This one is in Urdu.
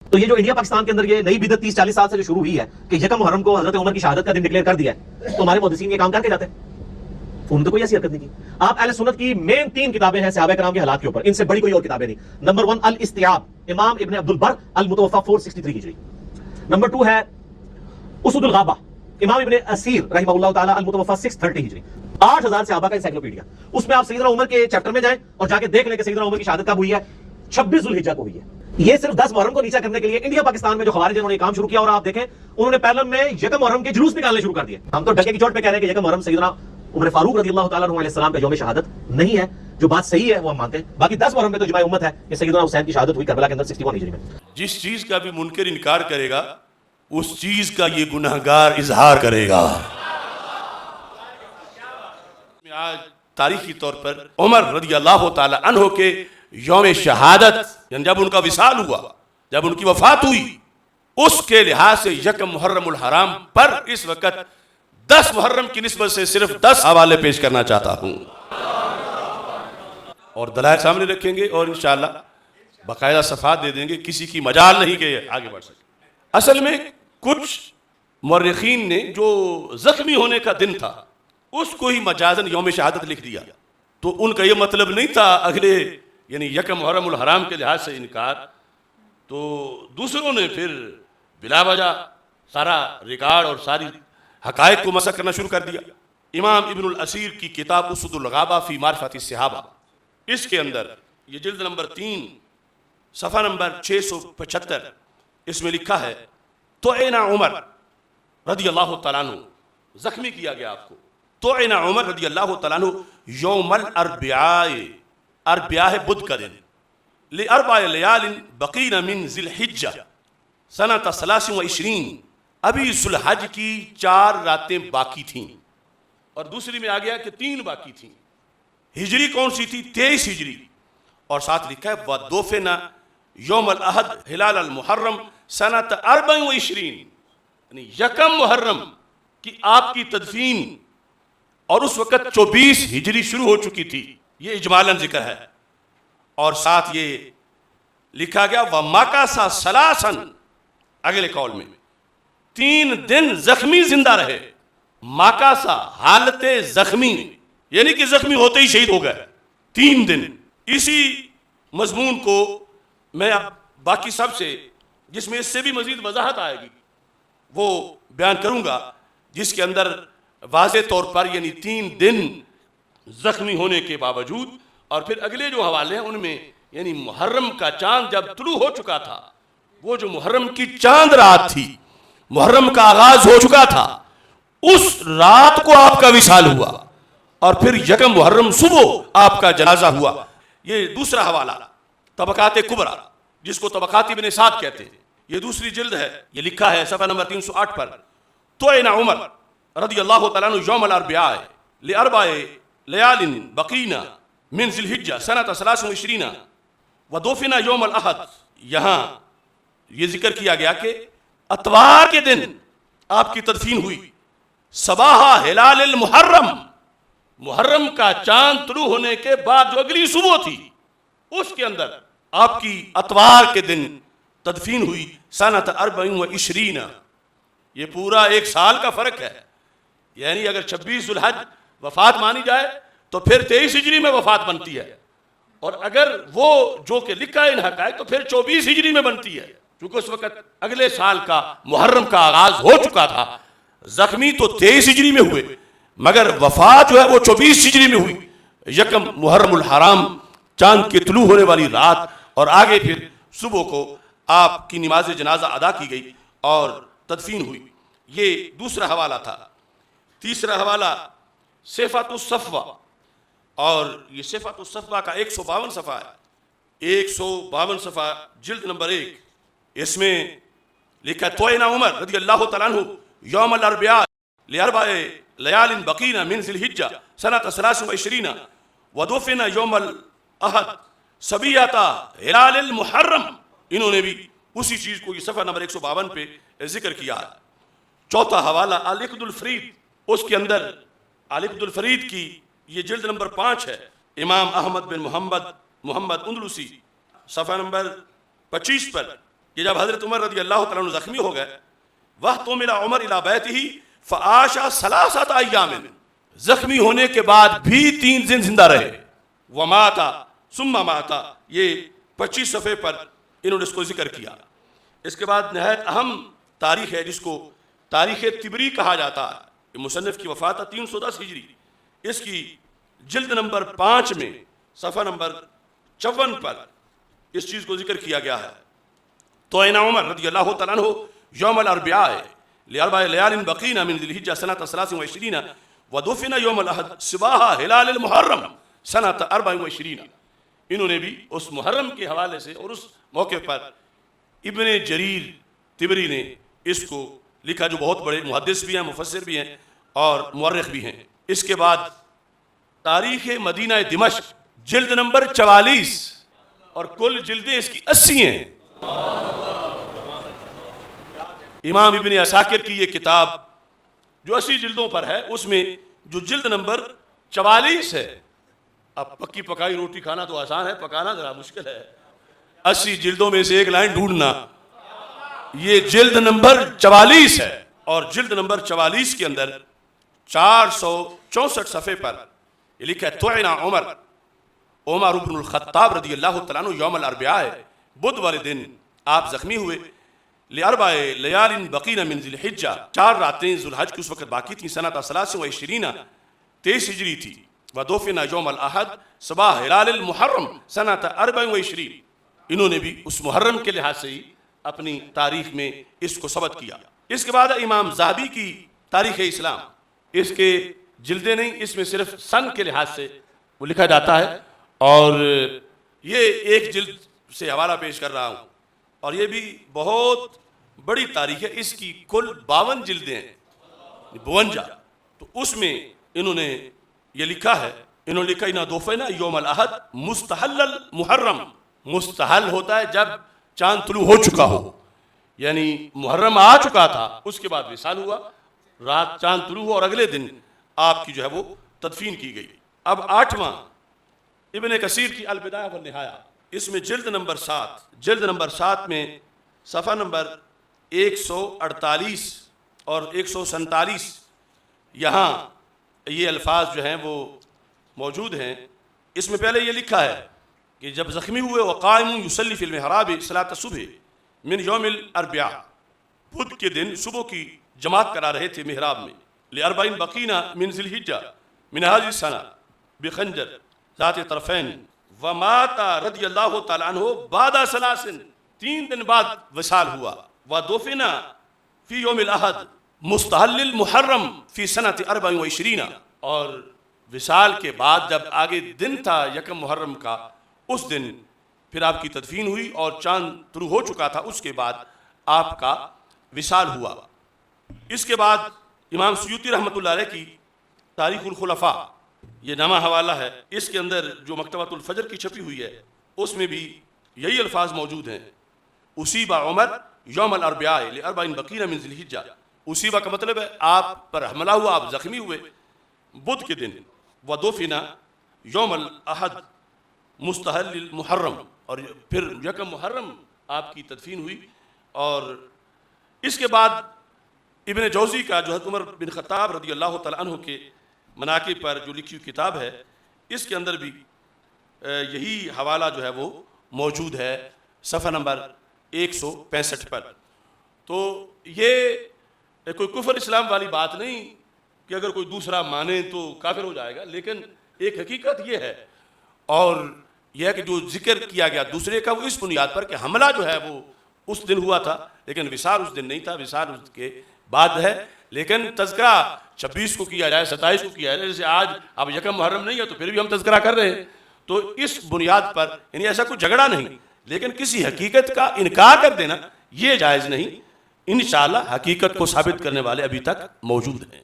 تو یہ جو انڈیا پاکستان کے اندر یہ نئی بدعت 30-40 سال سے جو شروع ہوئی ہے کہ یکم محرم کو حضرت عمر کی شہادت کا دن ڈکلیئر کر دیا ہے، تو ہمارے محدثین یہ کام کر کے جاتے ہیں، انہوں نے تو کوئی ایسی حرکت نہیں کی۔ آپ اہل سنت کی مین 3 کتابیں ہیں صحابہ کرام کے حالات کے اوپر، ان سے بڑی کوئی اور کتابیں نہیں۔ نمبر 1 الاستیاب، امام ابن عبد البر المتوفی 463 ہجری۔ نمبر 2 ہے اسود الغابہ، امام ابن اسیر رحمہ اللہ تعالی المتوفی 630 ہجری۔ 8000 صحابہ کا انسائکلوپیڈیا، اس میں آپ سیدنا عمر کے چیپٹر میں جائیں اور جا کے دیکھ لیں کہ سیدنا عمر کی شہادت کب ہوئی ہے، 26 ذوالحجہ کو ہوئی ہے۔ یہ صرف 10 محرم کو نیچا کرنے کے لیے انڈیا پاکستان میں جو خوارج انہوں نے کام شروع کیا، اور آپ دیکھیں انہوں نے پیرلم میں یکم محرم کے جلوس نکالنے شروع کر دیے۔ ہم تو ڈکے کی چوٹ پہ کہہ رہے ہیں کہ یکم محرم سیدنا عمر فاروق رضی اللہ تعالیٰ عنہ علیہ السلام کا یوم شہادت نہیں ہے، جو بات صحیح ہے وہ ہم مانتے ہیں۔ باقی 10 محرم میں تو اجماع امت ہے کہ سیدنا حسین کی شہادت ہوئی کربلا کے اندر 61 ہجری میں۔ جس چیز کا بھی منکر انکار کرے گا اس چیز کا یہ گناہگار اظہار کرے گا۔ آج تاریخی طور پر عمر رضی اللہ تعالی عنہ کے یوم شہادت، یعنی جب ان کا وصال ہوا، جب ان کی وفات ہوئی، اس کے لحاظ سے یکم محرم الحرام پر اس وقت 10 محرم کی نسبت سے صرف 10 حوالے پیش کرنا چاہتا ہوں، اور دلائل سامنے رکھیں گے اور انشاءاللہ باقاعدہ صفحات دے دیں گے، کسی کی مجال نہیں کہ آگے بڑھ سکے۔ اصل میں کچھ مورخین نے جو زخمی ہونے کا دن تھا اس کو ہی مجازن یوم شہادت لکھ دیا، تو ان کا یہ مطلب نہیں تھا اگلے یعنی یکم محرم الحرام کے لحاظ سے انکار، تو دوسروں نے پھر بلا وجہ سارا ریکارڈ اور ساری حقائق کو مسخ کرنا شروع کر دیا۔ امام ابن الاسیر کی کتاب اسود الغابہ فی معرفت الصحابہ، اس کے اندر یہ جلد نمبر 3 صفحہ نمبر 675، اس میں لکھا ہے طعن عمر رضی اللہ تعالیٰ عنہ، زخمی کیا گیا آپ کو، طعن عمر رضی اللہ تعالیٰ عنہ یوم الاربعاء، اربعاء بدھ کا دن، لاربع لیال بقین من ذی الحجہ سنۃ 23، ابھی ذوالحج کی 4 راتیں باقی تھیں، اور دوسری میں آ گیا کہ 3 باقی تھیں۔ ہجری کون سی تھی؟ 23 ہجری، اور ساتھ لکھا ہے وَدُفِنَ یوم الاحد ہلال المحرم سنۃ 24، یعنی یکم محرم کی آپ کی تدفین، اور اس وقت 24 ہجری شروع ہو چکی تھی، یہ اجمالاً ذکر ہے۔ اور ساتھ یہ لکھا گیا وَمَكَثَ ثَلَاثًا، اگلے قول میں 3 دن زخمی زندہ رہے، ماکاسا حالت زخمی، یعنی کہ زخمی ہوتے ہی شہید ہو گئے 3 دن۔ اسی مضمون کو میں اب باقی سب سے، جس میں اس سے بھی مزید وضاحت آئے گی، وہ بیان کروں گا، جس کے اندر واضح طور پر یعنی 3 دن زخمی ہونے کے باوجود، اور پھر اگلے جو حوالے ہیں ان میں یعنی محرم کا چاند جب طلوع ہو چکا تھا، وہ جو محرم کی چاند رات تھی، محرم کا آغاز ہو چکا تھا، اس رات کو آپ کا وصال ہوا، اور پھر یکم محرم صبح آپ کا جنازہ ہوا۔ یہ دوسرا حوالہ طبقات کبریٰ، جس کو طبقات ابن سعد کہتے ہیں، یہ دوسری جلد ہے، یہ لکھا ہے صفحہ نمبر 308 پر طعن عمر رضی اللہ تعالیٰ عنہ یوم الاربعاء لاربع لیال بقین من ذی الحجہ سنۃ 23 ودفن یوم الاحد۔ یہاں یہ ذکر کیا گیا کہ اتوار کے دن آپ کی تدفین ہوئی، صباح ہلال المحرم، محرم کا چاند طلوع ہونے کے بعد جو اگلی صبح تھی اس کے اندر آپ کی اتوار کے دن تدفین ہوئی سنۃ 24۔ یہ پورا 1 سال کا فرق ہے، یعنی اگر 26 ذوالحج وفات مانی جائے تو پھر 23 ہجری میں وفات بنتی ہے، اور اگر وہ جو کہ لکھا ہے ان حقائق تو پھر 24 ہجری میں بنتی ہے، کیونکہ اس وقت اگلے سال کا محرم کا آغاز ہو چکا تھا۔ زخمی تو 23 ہجری میں ہوئے، مگر وفات جو ہے وہ 24 ہجری میں ہوئی، یکم محرم الحرام چاند کے طلوع ہونے والی رات، اور آگے پھر صبح کو آپ کی نماز جنازہ ادا کی گئی اور تدفین ہوئی۔ یہ دوسرا حوالہ تھا۔ تیسرا حوالہ صفۃ الصفوہ، اور یہ صفۃ الصفوہ کا 152 صفحہ ہے، 152 صفحہ جلد نمبر 1، اس میں لکھا ہے طعن عمر رضی اللہ تعالیٰ عنہ یوم الاربعاء لاربع لیال بقین من ذی الحجہ سنۃ 23 ودفن یوم الاحد صبیحۃ ہلال المحرم۔ انہوں نے بھی اسی چیز کو یہ صفحہ نمبر 152 پہ ذکر کیا ہے۔ چوتھا حوالہ العقد الفرید، اس کے اندر العقد الفرید کی یہ جلد نمبر 5 ہے، امام احمد بن محمد اندلسی صفحہ نمبر 25 پر کہ جب حضرت عمر رضی اللہ تعالیٰ عنہ زخمی ہو گئے، وَاحْتُمِلَ عُمَرُ إِلَىٰ بَيْتِهِ فَعَاشَ 3 أَيَّامٍ، زخمی ہونے کے بعد بھی 3 دن زندہ رہے. وَمَاتَ ثُمَّ مَاتَ، یہ 25 صفحے پر انہوں نے اس کو ذکر کیا. اس کے بعد نہایت اہم تاریخ ہے جس کو تاریخ طبری کہا جاتا ہے. یہ مصنف کی وفات ہے 310 ہجری. اس کی جلد نمبر 5 میں صفحہ نمبر 54 پر اس چیز کو ذکر کیا گیا ہے. طعن عمر رضی اللہ تعالیٰ عنہ یوم الاربعاء لأربع لیال بقین من ذی الحجہ سنۃ 23 ودفن یوم الاحد صباح ہلال المحرم سنۃ 24. انہوں نے بھی اس محرم کے حوالے سے اور اس موقع پر ابن جریر طبری نے اس کو لکھا، جو بہت بڑے محدث بھی ہیں، مفسر بھی ہیں اور مورخ بھی ہیں. اس کے بعد تاریخ مدینہ دمشق جلد نمبر 44 اور کل جلدیں اس کی 80 ہیں. امام ابن عساکر کی یہ کتاب جو 80 جلدوں پر ہے، اس میں جو جلد نمبر 44 ہے، اب پکی پکائی روٹی کھانا تو آسان ہے، پکانا ذرا مشکل ہے. 80 جلدوں میں سے ایک لائن ڈھونڈنا، یہ جلد نمبر 44 ہے. اور جلد نمبر 44 کے اندر 464 صفحے پر یہ لکھا ہے طعن عمر بن الخطاب رضی اللہ تعالیٰ عنہ یوم الاربعاء، بدھ والے دن آپ زخمی ہوئے. لأربع لیال بقین من ذی الحجہ، 4 راتیں ذو الحج کی اس وقت باقی تھیں. سنۃ 23 ہجری تھی. ودفن یوم الاحد صباح ہلال المحرم سنۃ 24. انہوں نے بھی اس محرم کے لحاظ سے ہی اپنی تاریخ میں اس کو ثبت کیا. اس کے بعد امام ذہبی کی تاریخ اسلام، اس کے جلدیں نہیں، اس میں صرف سن کے لحاظ سے وہ لکھا جاتا ہے. اور یہ ایک جلد سے حوالہ پیش کر رہا ہوں، اور یہ بھی بہت بڑی تاریخ ہے. اس کی کل 52 جلدیں ہیں، 52. تو اس میں انہوں نے یہ لکھا ہے، انہوں نے لکھا اِنَّا دُفِنَ یوم الاحد مستحل المحرم. مستحل ہوتا ہے جب چاند طلوع ہو چکا ہو، یعنی محرم آ چکا تھا، اس کے بعد وصال ہوا، رات چاند طلوع ہوا اور اگلے دن آپ کی جو ہے وہ تدفین کی گئی. اب 8واں ابن کثیر کی البدایہ والنہایہ، اس میں جلد نمبر 7 میں صفحہ نمبر 148 اور 147 یہاں یہ الفاظ جو ہیں وہ موجود ہیں. اس میں پہلے یہ لکھا ہے کہ جب زخمی ہوئے وقائم یصلی فی المحراب صلاۃ الصبح من یوم الاربعاء، بدھ کے دن صبح کی جماعت کرا رہے تھے محراب میں. لأربعین بقین من ذی الحجہ من هذه السنہ بخنجر ذات طرفین ومات رضی اللہ تعالیٰ عنہ بعد 3 دن بعد وصال ہوا. ودفن فی یوم الاحد مستحل المحرم فی سنۃ 24. اور وصال کے بعد جب آگے دن تھا یکم محرم کا، اس دن پھر آپ کی تدفین ہوئی اور چاند طلوع ہو چکا تھا، اس کے بعد آپ کا وصال ہوا. اس کے بعد امام سیوطی رحمۃ اللہ علیہ کی تاریخ الخلفاء، یہ نامہ حوالہ ہے، اس کے اندر جو مکتبۃ الفجر کی چھپی ہوئی ہے اس میں بھی یہی الفاظ موجود ہیں. اصیب عمر یوم الاربعاء لأربع بقین من ذی الحجہ. اصیبہ کا مطلب ہے آپ پر حملہ ہوا، آپ زخمی ہوئے بدھ کے دن. ودفن یوم الاحد مستحل المحرم، اور پھر یکم محرم آپ کی تدفین ہوئی. اور اس کے بعد ابن جوزی کا جو حضرت عمر بن خطاب رضی اللہ تعالیٰ عنہ کے مناقب پر جو لکھی ہوئی کتاب ہے، اس کے اندر بھی یہی حوالہ جو ہے وہ موجود ہے صفحہ نمبر 165 پر. تو یہ کوئی کفر اسلام والی بات نہیں کہ اگر کوئی دوسرا مانے تو کافر ہو جائے گا، لیکن ایک حقیقت یہ ہے، اور یہ ہے کہ جو ذکر کیا گیا دوسرے کا وہ اس بنیاد پر کہ حملہ جو ہے وہ اس دن ہوا تھا، لیکن وصال اس دن نہیں تھا، وصال اس کے بعد ہے. لیکن تذکرہ 26 کو کیا جائے، 27 کو کیا جائے، جیسے آج اب یکم محرم نہیں ہے تو پھر بھی ہم تذکرہ کر رہے ہیں. تو اس بنیاد پر یعنی ایسا کوئی جھگڑا نہیں، لیکن کسی حقیقت کا انکار کر دینا یہ جائز نہیں. انشاءاللہ حقیقت کو ثابت کرنے والے ابھی تک موجود ہیں.